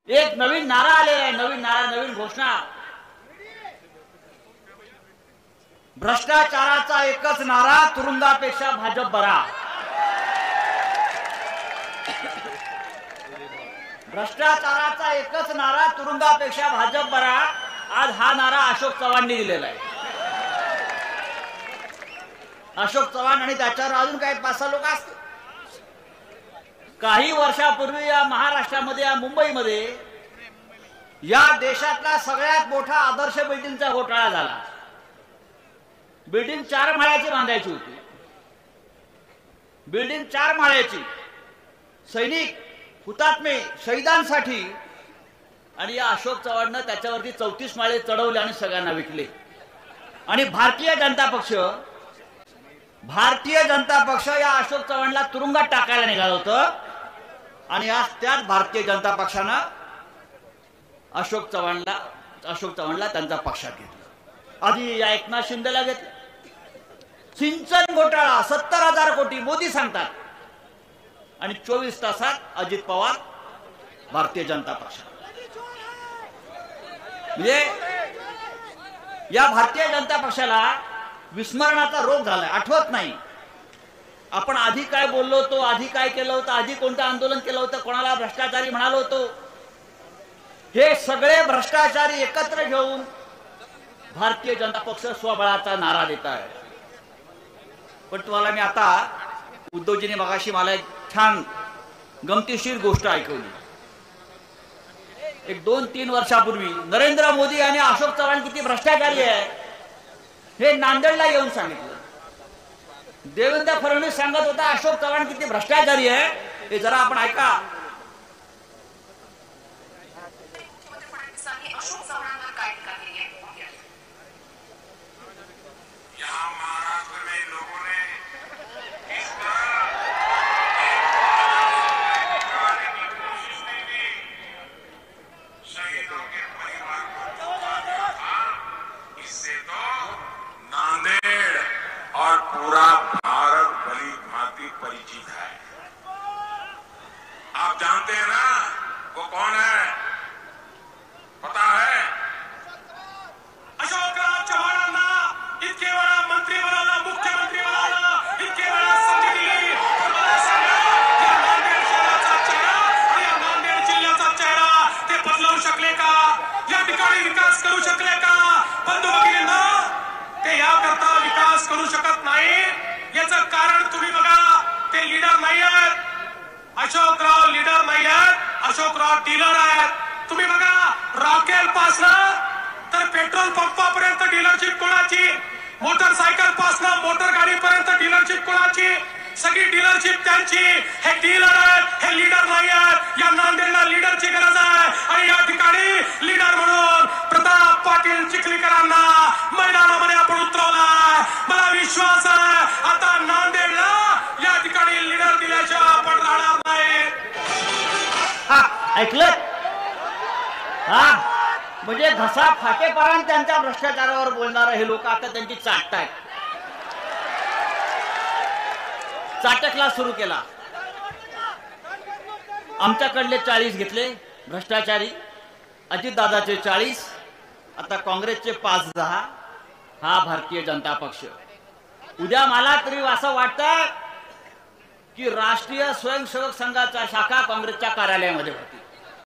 एक नवीन नारा आलेला आहे, नवीन नारा, नवीन घोषणा। भ्रष्टाचाराचा एकच नारा, तुरुंगापेक्षा भाजप बरा। भ्रष्टाचाराचा एकच नारा, तुरुंगापेक्षा भाजप बरा। आज हा नारा अशोक चव्हाणांनी दिलेला आहे। अशोक चव्हाण आणि त्याच्यावर अजून काही 5-6 लोक असतील। काही वर्षापूर्वी या महाराष्ट्रामध्ये, या मुंबईमध्ये या देशातला सगळ्यात मोठा आदर्श बिल्डिंगचा घोटाळा झाला। बिल्डिंग 4 माळ्याची बांधायची होती, बिल्डिंग 4 माळ्याची, सैनिक हुतात्मे शहीदांसाठी, आणि या अशोक चव्हाणने त्याच्यावरती 34 माळे चढवले आणि सगळ्यांना विकले। आणि भारतीय जनता पक्ष या अशोक चव्हाणला तुरुंगात टाकायला निघालं होतं, आणि आज त्याच भारतीय जनता पक्षानं अशोक चव्हाणला त्यांचा पक्षात घेतलं। आधी या एकनाथ शिंदेला घेतलं। सिंचन घोटाळा 70,000 कोटी मोदी सांगतात, आणि 24 तासात अजित पवार भारतीय जनता पक्षात। म्हणजे या भारतीय जनता पक्षाला विस्मरणाचा रोग झालाय, आठवत नाही आपण आधी काय बोललो होतो, आधी काय केलं होतं, आधी कोणतं आंदोलन केलं होतं, कोणाला भ्रष्टाचारी म्हणालो होतो। हे सगळे भ्रष्टाचारी एकत्र घेऊन भारतीय जनता पक्ष स्वबळाचा नारा देत आहे। पण तुम्हाला मी आता उद्धवजीने मगाशी मला एक छान गमतीशीर गोष्ट ऐकवली। एक 2-3 वर्षापूर्वी नरेंद्र मोदी आणि अशोक चव्हाण किती भ्रष्टाचारी आहे हे नांदेडला येऊन सांगितलं। देवेंद्र फडणवीस सांगत होता अशोक चव्हाण किती भ्रष्टाचारी आहे, हे जरा आपण ऐका। पूरा भारत भली भांति परिचित है। आप जानते हैं ना वो कौन है? पता है? अशोकराव चव्हाणांना इतके वेळा मंत्री बनाला, मुख्यमंत्री बनाला, इतके वेळा संधी दिली। मला सांगा, या नांदेड शहराचा चेहरा आणि या नांदेड जिल्ह्याचा चेहरा ते बदलवू शकले का? या ठिकाणी विकास करू शकले का? बंधू भगिनींनो, ते याकरता विकास करू शकत नाही, याचं कारण तुम्ही बघा, ते लीडर नाही आहेत। अशोकराव लीडर नाही आहेत, अशोकराव डीलर आहेत। तुम्ही बघा, रॉकेल पासनं तर पेट्रोल पंपापर्यंत डीलरशिप कोणाची, मोटरसायकल पासनं मोटर गाडीपर्यंत डीलरशिप कोणाची, सगळी डीलरशिप त्यांची। हे डीलर आहेत, हे लीडर नाही आहेत। या नांदेडला लीडरची गरज आहे, आणि या ठिकाणी लीडर म्हणून प्रताप पाटील चिखलीकरांना मैदानामध्ये आपण उतरवलाय। मला विश्वास आहे आता नांदेडला या ठिकाणी लीडर दिल्याशिवाय आपण राहणार नाही। ऐकलं? हा, म्हणजे घसा फाटेपर्यंत त्यांच्या भ्रष्टाचारावर बोलणारे हे लोक आता त्यांची चाटतायत। चाटकला सुरू केला। आमच्याकडले 40 घेतले भ्रष्टाचारी, अजितदादाचे 40, आता काँग्रेसचे 5-10, हा भारतीय जनता पक्ष। उद्या मला तरी असं वाटतं की राष्ट्रीय स्वयंसेवक संघाचा शाखा काँग्रेसच्या कार्यालयामध्ये होती।